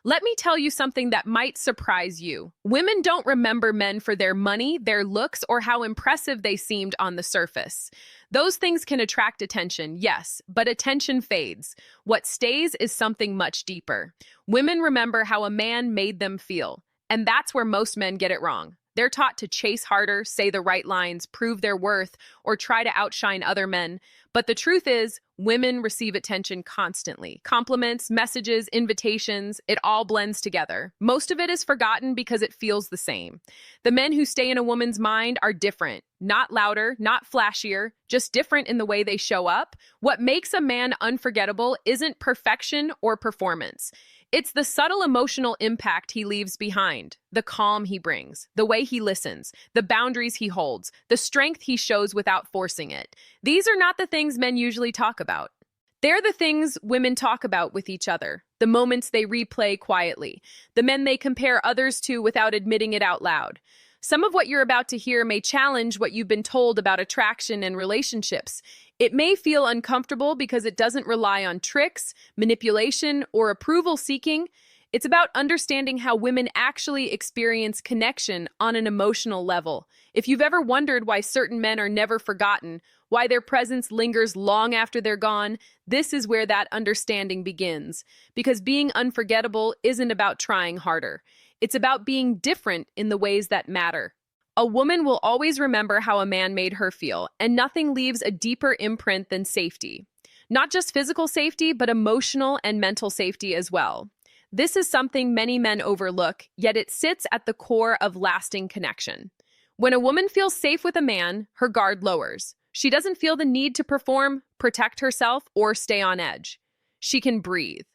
Let me tell you something that might surprise you. Women don't remember men for their money, their looks, or how impressive they seemed on the surface. Those things can attract attention, yes, but attention fades. What stays is something much deeper. Women remember how a man made them feel, and that's where most men get it wrong. They're taught to chase harder, say the right lines, prove their worth, or try to outshine other men. But the truth is, women receive attention constantly. Compliments, messages, invitations, it all blends together. Most of it is forgotten because it feels the same. The men who stay in a woman's mind are different. Not louder, not flashier, just different in the way they show up. What makes a man unforgettable isn't perfection or performance. It's the subtle emotional impact he leaves behind, the calm he brings, the way he listens, the boundaries he holds, the strength he shows without forcing it. These are not the things men usually talk about. They're the things women talk about with each other, the moments they replay quietly, the men they compare others to without admitting it out loud. Some of what you're about to hear may challenge what you've been told about attraction and relationships. It may feel uncomfortable because it doesn't rely on tricks, manipulation, or approval seeking. It's about understanding how women actually experience connection on an emotional level. If you've ever wondered why certain men are never forgotten, why their presence lingers long after they're gone, this is where that understanding begins. Because being unforgettable isn't about trying harder. It's about being different in the ways that matter. A woman will always remember how a man made her feel, and nothing leaves a deeper imprint than safety. Not just physical safety, but emotional and mental safety as well. This is something many men overlook, yet it sits at the core of lasting connection. When a woman feels safe with a man, her guard lowers. She doesn't feel the need to perform, protect herself, or stay on edge. She can breathe.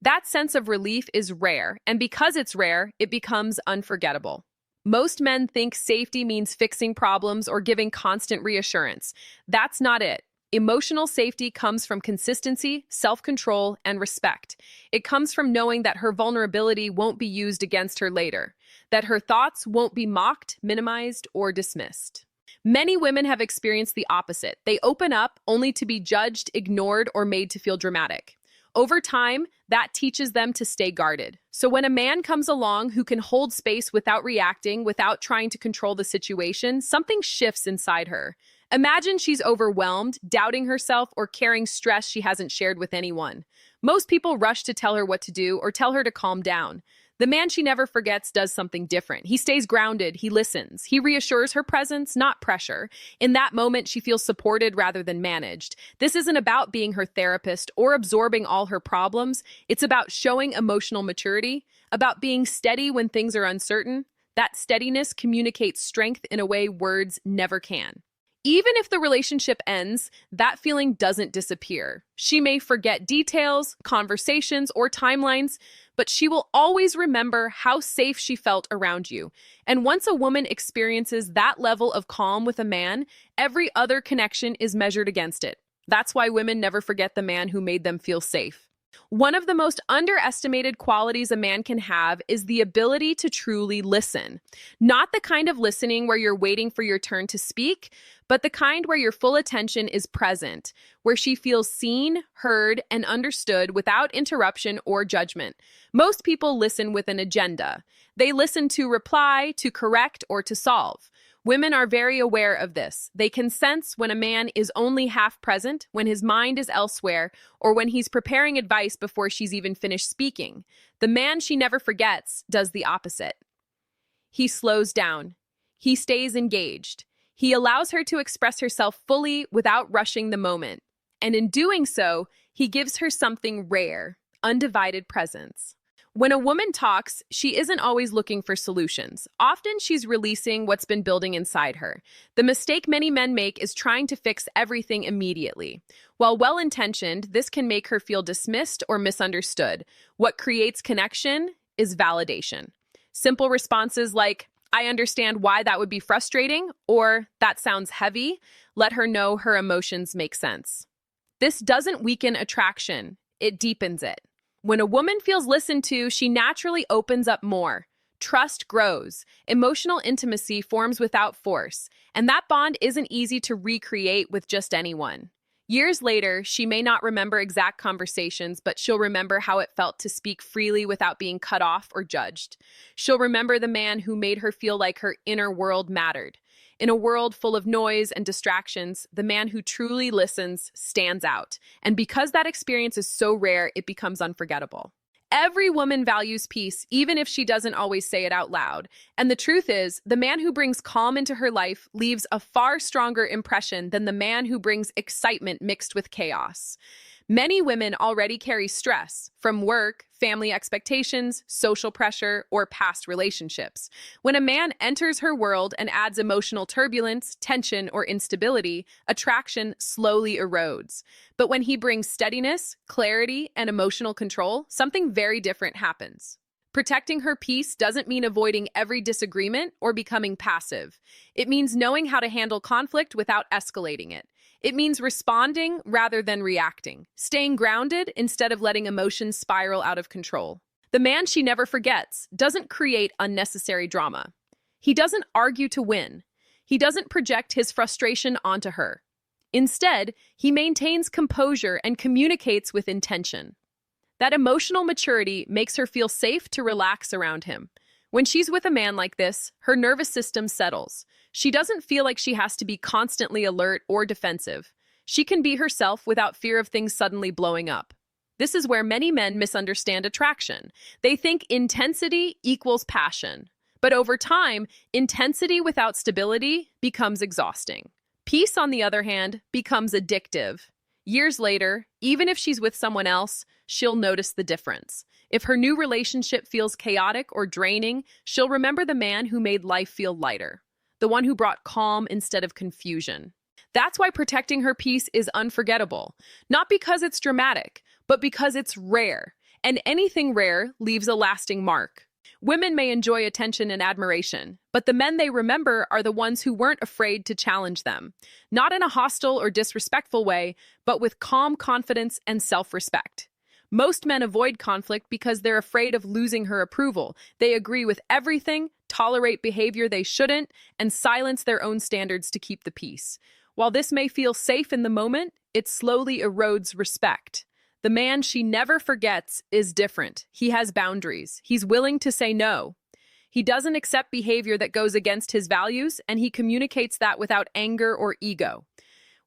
That sense of relief is rare, and because it's rare, it becomes unforgettable. Most men think safety means fixing problems or giving constant reassurance. That's not it. Emotional safety comes from consistency, self-control, and respect. It comes from knowing that her vulnerability won't be used against her later, that her thoughts won't be mocked, minimized, or dismissed. Many women have experienced the opposite. They open up only to be judged, ignored, or made to feel dramatic. Over time, that teaches them to stay guarded. So when a man comes along who can hold space without reacting, without trying to control the situation, something shifts inside her. Imagine she's overwhelmed, doubting herself, or carrying stress she hasn't shared with anyone. Most people rush to tell her what to do or tell her to calm down. The man she never forgets does something different. He stays grounded, he listens, he reassures her presence, not pressure. In that moment, she feels supported rather than managed. This isn't about being her therapist or absorbing all her problems. It's about showing emotional maturity, about being steady when things are uncertain. That steadiness communicates strength in a way words never can. Even if the relationship ends, that feeling doesn't disappear. She may forget details, conversations, or timelines, but she will always remember how safe she felt around you. And once a woman experiences that level of calm with a man, every other connection is measured against it. That's why women never forget the man who made them feel safe. One of the most underestimated qualities a man can have is the ability to truly listen. Not the kind of listening where you're waiting for your turn to speak, but the kind where your full attention is present, where she feels seen, heard, and understood without interruption or judgment. Most people listen with an agenda. They listen to reply, to correct, or to solve. Women are very aware of this. They can sense when a man is only half present, when his mind is elsewhere, or when he's preparing advice before she's even finished speaking. The man she never forgets does the opposite. He slows down. He stays engaged. He allows her to express herself fully without rushing the moment. And in doing so, he gives her something rare, undivided presence. When a woman talks, she isn't always looking for solutions. Often she's releasing what's been building inside her. The mistake many men make is trying to fix everything immediately. While well-intentioned, this can make her feel dismissed or misunderstood. What creates connection is validation. Simple responses like, "I understand why that would be frustrating," or "that sounds heavy," let her know her emotions make sense. This doesn't weaken attraction, it deepens it. When a woman feels listened to, she naturally opens up more. Trust grows. Emotional intimacy forms without force. And that bond isn't easy to recreate with just anyone. Years later, she may not remember exact conversations, but she'll remember how it felt to speak freely without being cut off or judged. She'll remember the man who made her feel like her inner world mattered. In a world full of noise and distractions, the man who truly listens stands out. And because that experience is so rare, it becomes unforgettable. Every woman values peace, even if she doesn't always say it out loud. And the truth is, the man who brings calm into her life leaves a far stronger impression than the man who brings excitement mixed with chaos. Many women already carry stress from work, family expectations, social pressure, or past relationships. When a man enters her world and adds emotional turbulence, tension, or instability, attraction slowly erodes. But when he brings steadiness, clarity, and emotional control, something very different happens. Protecting her peace doesn't mean avoiding every disagreement or becoming passive. It means knowing how to handle conflict without escalating it. It means responding rather than reacting, staying grounded instead of letting emotions spiral out of control. The man she never forgets doesn't create unnecessary drama. He doesn't argue to win. He doesn't project his frustration onto her. Instead, he maintains composure and communicates with intention. That emotional maturity makes her feel safe to relax around him. When she's with a man like this, her nervous system settles. She doesn't feel like she has to be constantly alert or defensive. She can be herself without fear of things suddenly blowing up. This is where many men misunderstand attraction. They think intensity equals passion. But over time, intensity without stability becomes exhausting. Peace, on the other hand, becomes addictive. Years later, even if she's with someone else, she'll notice the difference. If her new relationship feels chaotic or draining, she'll remember the man who made life feel lighter, the one who brought calm instead of confusion. That's why protecting her peace is unforgettable, not because it's dramatic, but because it's rare, and anything rare leaves a lasting mark. Women may enjoy attention and admiration, but the men they remember are the ones who weren't afraid to challenge them, not in a hostile or disrespectful way, but with calm confidence and self-respect. Most men avoid conflict because they're afraid of losing her approval. They agree with everything, tolerate behavior they shouldn't, and silence their own standards to keep the peace. While this may feel safe in the moment, it slowly erodes respect. The man she never forgets is different. He has boundaries. He's willing to say no. He doesn't accept behavior that goes against his values, and he communicates that without anger or ego.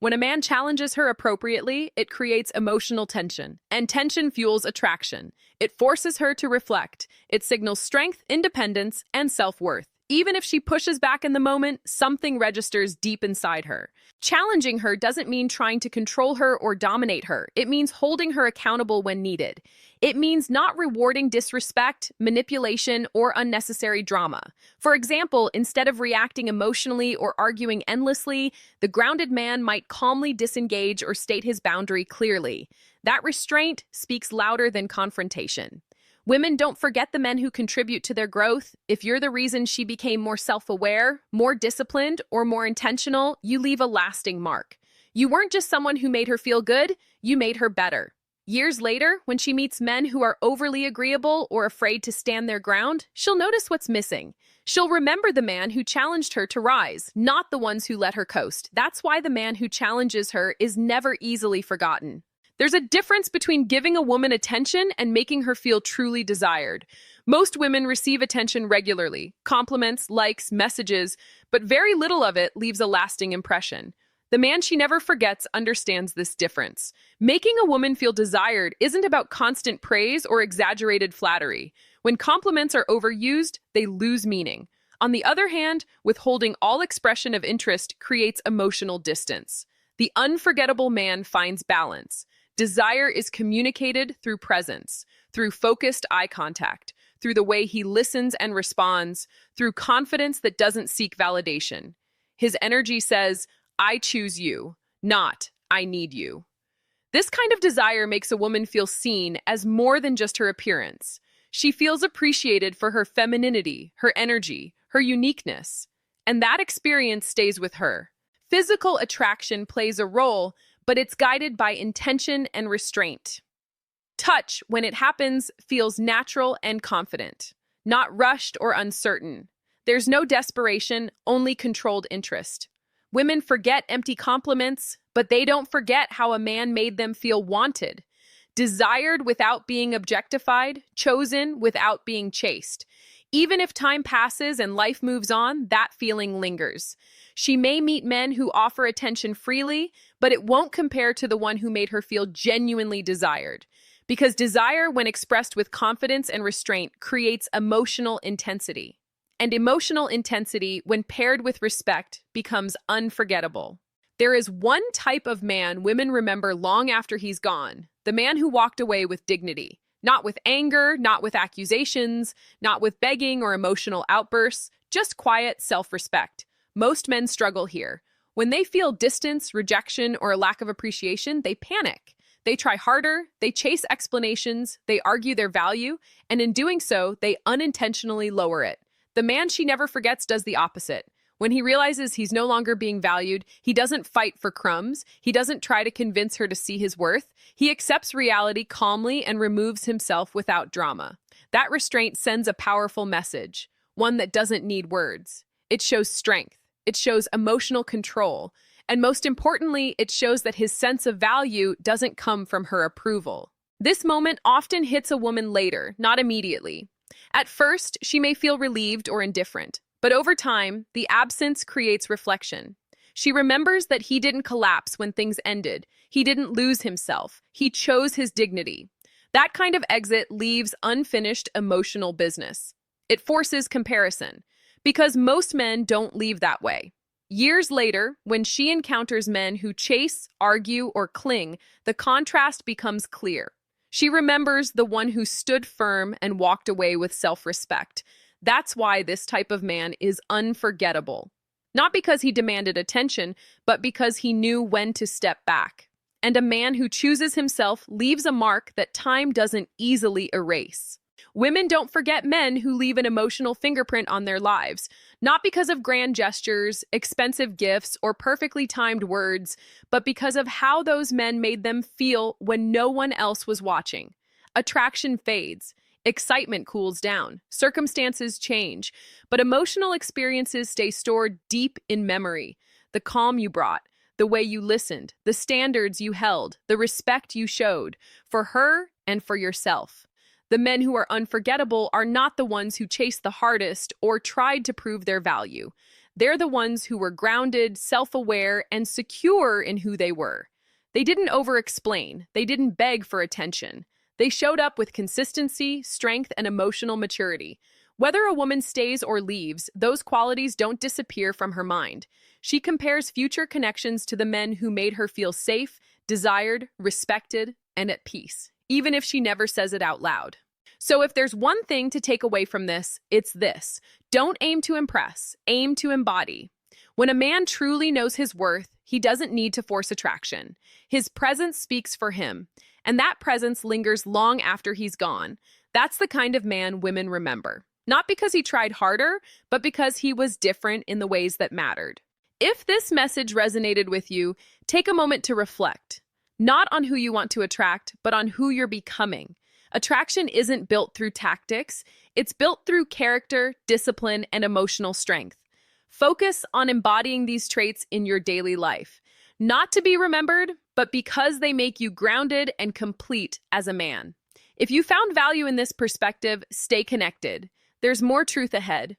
When a man challenges her appropriately, it creates emotional tension, and tension fuels attraction. It forces her to reflect. It signals strength, independence, and self-worth. Even if she pushes back in the moment, something registers deep inside her. Challenging her doesn't mean trying to control her or dominate her. It means holding her accountable when needed. It means not rewarding disrespect, manipulation, or unnecessary drama. For example, instead of reacting emotionally or arguing endlessly, the grounded man might calmly disengage or state his boundary clearly. That restraint speaks louder than confrontation. Women don't forget the men who contribute to their growth. If you're the reason she became more self-aware, more disciplined, or more intentional, you leave a lasting mark. You weren't just someone who made her feel good, you made her better. Years later, when she meets men who are overly agreeable or afraid to stand their ground, she'll notice what's missing. She'll remember the man who challenged her to rise, not the ones who let her coast. That's why the man who challenges her is never easily forgotten. There's a difference between giving a woman attention and making her feel truly desired. Most women receive attention regularly, compliments, likes, messages, but very little of it leaves a lasting impression. The man she never forgets understands this difference. Making a woman feel desired isn't about constant praise or exaggerated flattery. When compliments are overused, they lose meaning. On the other hand, withholding all expression of interest creates emotional distance. The unforgettable man finds balance. Desire is communicated through presence, through focused eye contact, through the way he listens and responds, through confidence that doesn't seek validation. His energy says, I choose you, not I need you. This kind of desire makes a woman feel seen as more than just her appearance. She feels appreciated for her femininity, her energy, her uniqueness. And that experience stays with her. Physical attraction plays a role, but it's guided by intention and restraint. Touch, when it happens, feels natural and confident, not rushed or uncertain. There's no desperation, only controlled interest. Women forget empty compliments, but they don't forget how a man made them feel wanted, desired without being objectified, chosen without being chased. Even if time passes and life moves on, that feeling lingers. She may meet men who offer attention freely, but it won't compare to the one who made her feel genuinely desired. Because desire, when expressed with confidence and restraint, creates emotional intensity. And emotional intensity, when paired with respect, becomes unforgettable. There is one type of man women remember long after he's gone, the man who walked away with dignity. Not with anger, not with accusations, not with begging or emotional outbursts, just quiet self-respect. Most men struggle here. When they feel distance, rejection, or a lack of appreciation, they panic. They try harder, they chase explanations, they argue their value, and in doing so, they unintentionally lower it. The man she never forgets does the opposite. When he realizes he's no longer being valued, he doesn't fight for crumbs. He doesn't try to convince her to see his worth. He accepts reality calmly and removes himself without drama. That restraint sends a powerful message, one that doesn't need words. It shows strength. It shows emotional control. And most importantly, it shows that his sense of value doesn't come from her approval. This moment often hits a woman later, not immediately. At first, she may feel relieved or indifferent. But over time, the absence creates reflection. She remembers that he didn't collapse when things ended. He didn't lose himself. He chose his dignity. That kind of exit leaves unfinished emotional business. It forces comparison, because most men don't leave that way. Years later, when she encounters men who chase, argue, or cling, the contrast becomes clear. She remembers the one who stood firm and walked away with self-respect. That's why this type of man is unforgettable. Not because he demanded attention, but because he knew when to step back. And a man who chooses himself leaves a mark that time doesn't easily erase. Women don't forget men who leave an emotional fingerprint on their lives, not because of grand gestures, expensive gifts, or perfectly timed words, but because of how those men made them feel when no one else was watching. Attraction fades. Excitement cools down, circumstances change, but emotional experiences stay stored deep in memory. The calm you brought, the way you listened, the standards you held, the respect you showed, for her and for yourself. The men who are unforgettable are not the ones who chased the hardest or tried to prove their value. They're the ones who were grounded, self-aware, and secure in who they were. They didn't over-explain, they didn't beg for attention. They showed up with consistency, strength, and emotional maturity. Whether a woman stays or leaves, those qualities don't disappear from her mind. She compares future connections to the men who made her feel safe, desired, respected, and at peace, even if she never says it out loud. So if there's one thing to take away from this, it's this. Don't aim to impress, aim to embody. When a man truly knows his worth, he doesn't need to force attraction. His presence speaks for him. And that presence lingers long after he's gone. That's the kind of man women remember. Not because he tried harder, but because he was different in the ways that mattered. If this message resonated with you, take a moment to reflect. Not on who you want to attract, but on who you're becoming. Attraction isn't built through tactics. It's built through character, discipline, and emotional strength. Focus on embodying these traits in your daily life. Not to be remembered, but because they make you grounded and complete as a man. If you found value in this perspective, stay connected. There's more truth ahead,